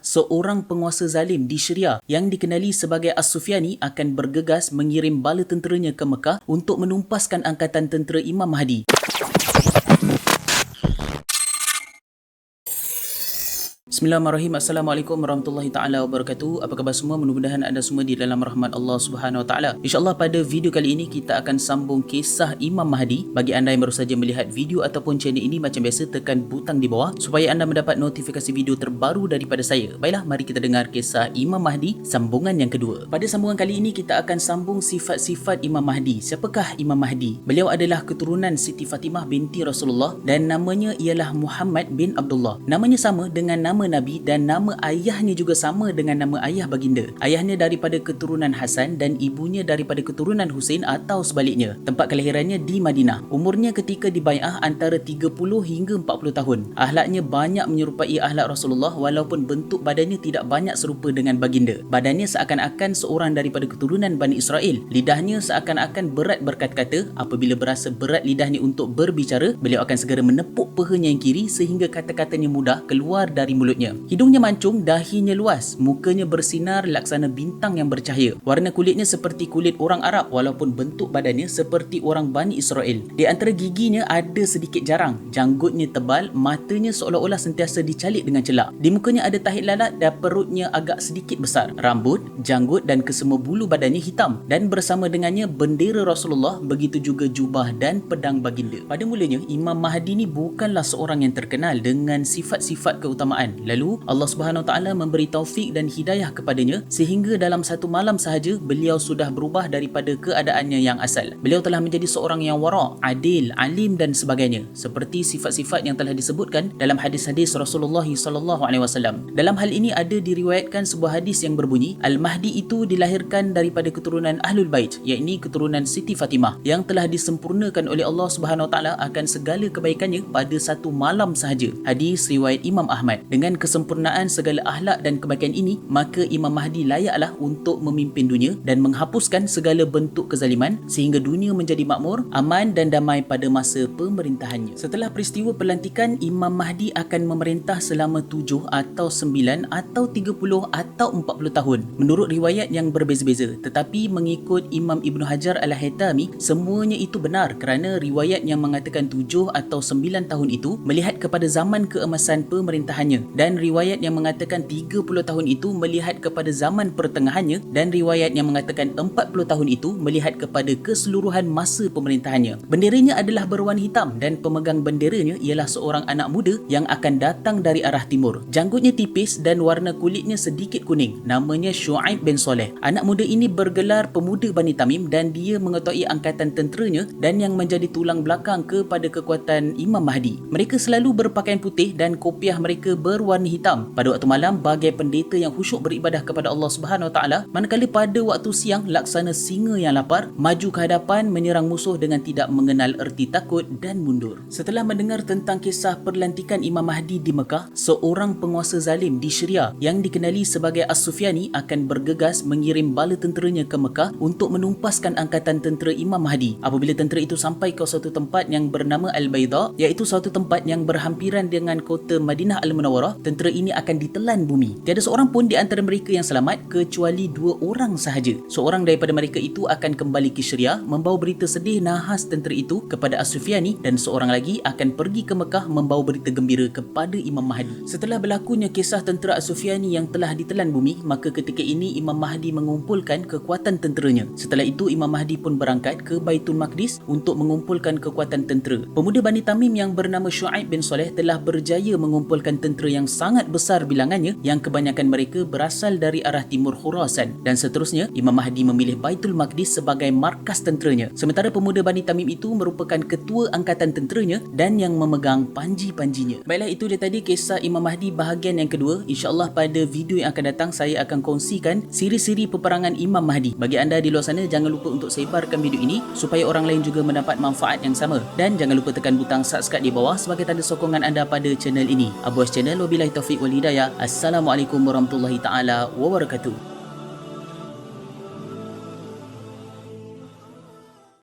seorang penguasa zalim di Syria yang dikenali sebagai As-Sufyani akan bergegas mengirim bala tenteranya ke Mekah untuk menumpaskan angkatan tentera Imam Mahdi. Bismillahirrahmanirrahim. Assalamualaikum warahmatullahi taala wabarakatuh. Apa khabar semua? Mudah-mudahan anda semua di dalam rahmat Allah Subhanahu wa taala. Insya-Allah pada video kali ini kita akan sambung kisah Imam Mahdi. Bagi anda yang baru saja melihat video ataupun channel ini, macam biasa tekan butang di bawah supaya anda mendapat notifikasi video terbaru daripada saya. Baiklah, mari kita dengar kisah Imam Mahdi sambungan yang kedua. Pada sambungan kali ini kita akan sambung sifat-sifat Imam Mahdi. Siapakah Imam Mahdi? Beliau adalah keturunan Siti Fatimah binti Rasulullah dan namanya ialah Muhammad bin Abdullah. Namanya sama dengan nama Nabi dan nama ayahnya juga sama dengan nama ayah baginda. Ayahnya daripada keturunan Hasan dan ibunya daripada keturunan Husain atau sebaliknya. Tempat kelahirannya di Madinah. Umurnya ketika dibai'ah antara 30 hingga 40 tahun. Akhlaknya banyak menyerupai akhlak Rasulullah walaupun bentuk badannya tidak banyak serupa dengan baginda. Badannya seakan-akan seorang daripada keturunan Bani Israel. Lidahnya seakan-akan berat berkata-kata. Apabila berasa berat lidahnya untuk berbicara, beliau akan segera menepuk pahanya yang kiri sehingga kata-katanya mudah keluar dari mulutnya. Hidungnya mancung, dahinya luas, mukanya bersinar laksana bintang yang bercahaya. Warna kulitnya seperti kulit orang Arab walaupun bentuk badannya seperti orang Bani Israel. Di antara giginya ada sedikit jarang, janggutnya tebal, matanya seolah-olah sentiasa dicalik dengan celak. Di mukanya ada tahi lalat dan perutnya agak sedikit besar. Rambut, janggut dan kesemua bulu badannya hitam dan bersama dengannya bendera Rasulullah, begitu juga jubah dan pedang baginda. Pada mulanya Imam Mahdi ni bukanlah seorang yang terkenal dengan sifat-sifat keutamaan. Lalu Allah Subhanahu Wa Taala memberi taufik dan hidayah kepadanya sehingga dalam satu malam sahaja beliau sudah berubah daripada keadaannya yang asal. Beliau telah menjadi seorang yang wara', adil, alim dan sebagainya, seperti sifat-sifat yang telah disebutkan dalam hadis-hadis Rasulullah sallallahu alaihi wasallam. Dalam hal ini ada diriwayatkan sebuah hadis yang berbunyi, Al-Mahdi itu dilahirkan daripada keturunan Ahlul Bait, yakni keturunan Siti Fatimah yang telah disempurnakan oleh Allah Subhanahu Wa Taala akan segala kebaikannya pada satu malam sahaja. Hadis riwayat Imam Ahmad. Dengan kesempurnaan segala akhlak dan kebaikan ini, maka Imam Mahdi layaklah untuk memimpin dunia dan menghapuskan segala bentuk kezaliman sehingga dunia menjadi makmur, aman dan damai pada masa pemerintahannya. Setelah peristiwa pelantikan, Imam Mahdi akan memerintah selama 7 atau 9 atau 30 atau 40 tahun menurut riwayat yang berbeza-beza, tetapi mengikut Imam Ibn Hajar Al-Haytami, semuanya itu benar kerana riwayat yang mengatakan 7 atau 9 tahun itu melihat kepada zaman keemasan pemerintahannya dan riwayat yang mengatakan 30 tahun itu melihat kepada zaman pertengahannya dan riwayat yang mengatakan 40 tahun itu melihat kepada keseluruhan masa pemerintahannya. Benderanya adalah berwarna hitam dan pemegang benderanya ialah seorang anak muda yang akan datang dari arah timur. Janggutnya tipis dan warna kulitnya sedikit kuning. Namanya Syu'aib bin Saleh. Anak muda ini bergelar pemuda Bani Tamim dan dia mengetuai angkatan tenteranya dan yang menjadi tulang belakang kepada kekuatan Imam Mahdi. Mereka selalu berpakaian putih dan kopiah mereka berwarna hitam. Pada waktu malam bagai pendeta yang khusyuk beribadah kepada Allah Subhanahu Wa Taala, manakala pada waktu siang laksana singa yang lapar maju ke hadapan menyerang musuh dengan tidak mengenal erti takut dan mundur. Setelah mendengar tentang kisah perlantikan Imam Mahdi di Mekah, seorang penguasa zalim di Syria yang dikenali sebagai As-Sufyani akan bergegas mengirim bala tenteranya ke Mekah untuk menumpaskan angkatan tentera Imam Mahdi. Apabila tentera itu sampai ke suatu tempat yang bernama Al-Baida, iaitu suatu tempat yang berhampiran dengan kota Madinah Al-Munawwarah, tentera ini akan ditelan bumi. Tiada seorang pun di antara mereka yang selamat kecuali 2 orang sahaja. Seorang daripada mereka itu akan kembali ke Syria membawa berita sedih nahas tentera itu kepada As-Sufyani dan seorang lagi akan pergi ke Mekah membawa berita gembira kepada Imam Mahdi. Setelah berlakunya kisah tentera As-Sufyani yang telah ditelan bumi, maka ketika ini Imam Mahdi mengumpulkan kekuatan tenteranya. Setelah itu Imam Mahdi pun berangkat ke Baitul Maqdis untuk mengumpulkan kekuatan tentera. Pemuda Bani Tamim yang bernama Syu'aib bin Saleh telah berjaya mengumpulkan tentera yang sangat besar bilangannya yang kebanyakan mereka berasal dari arah timur Khurasan dan seterusnya Imam Mahdi memilih Baitul Maqdis sebagai markas tenteranya. Sementara pemuda Bani Tamim itu merupakan ketua angkatan tenteranya dan yang memegang panji-panjinya. Baiklah, itu dia tadi kisah Imam Mahdi bahagian yang kedua. InsyaAllah pada video yang akan datang saya akan kongsikan siri-siri peperangan Imam Mahdi. Bagi anda di luar sana, jangan lupa untuk sebarkan video ini supaya orang lain juga mendapat manfaat yang sama dan jangan lupa tekan butang subscribe di bawah sebagai tanda sokongan anda pada channel ini. Abu Channel, wabillahi taufiq wal hidayah. Assalamualaikum warahmatullahi taala wabarakatuh.